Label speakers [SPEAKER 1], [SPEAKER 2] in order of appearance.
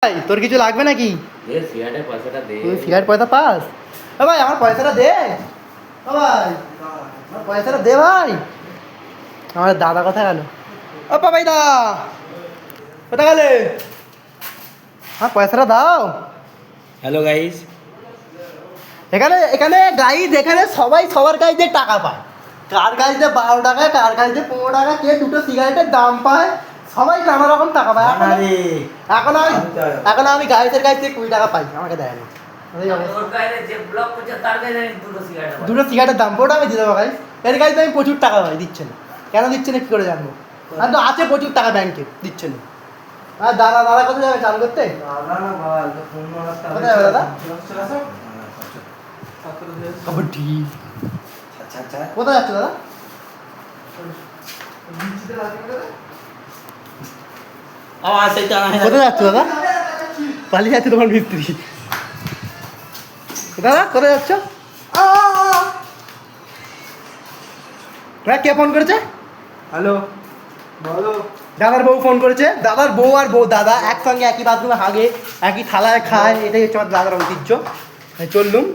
[SPEAKER 1] ভাই তোর কিছু লাগবে নাকি?
[SPEAKER 2] দে সিগারেটের পয়সাটা দে।
[SPEAKER 1] তুই সিগারেট পয়সা পাস? ও ভাই আমার পয়সাটা দে। ও ভাই আমার পয়সাটা দে ভাই। আমার দাদা কোথায় গেল? ও পাপাই দা কোথায় গেলে? আমার পয়সাটা দাও।
[SPEAKER 2] হ্যালো গাইস,
[SPEAKER 1] এখানে এখানে গাইজ এখানে সবাই সবার কাছে টাকা পায়। কার কাছে 12 টাকা, কার কাছে 15 টাকা, কে দুটো সিগারেটের দাম পায়, সবাই নানা রকম টাকা পায়। এখন আমি গাইজের কাছ থেকে 20 টাকা পাই, আমাকে দেয় না। দুটো সিগারেটের দাম ওটা আমি দিয়ে দেবো গাইজ। এর কাছে আমি প্রচুর টাকা পাই, দিচ্ছে না। কেন দিচ্ছে না কি করে জানবো? আর তো আছে প্রচুর টাকা ব্যাংকে, দিচ্ছে না। আর দাদা দাদা কোথায় যাবে চান করতে? কোথায় যাবে দাদা? কাবাডি। কোথায় যাচ্ছে দাদা? কোথায় যাচ্ছ দাদা? পালিয়ে যাচ্ছে তোমার মিস্ত্রি। দাদা কোথায় যাচ্ছ? কে ফোন করেছে?
[SPEAKER 3] হ্যালো বলো।
[SPEAKER 1] দাদার বউ ফোন করেছে। দাদার বউ আর দাদা একসঙ্গে একই বাথরুমে হাগে, একই থালায় খায়, এটাই হচ্ছে আমার দাদার ঐতিহ্য। চললুম।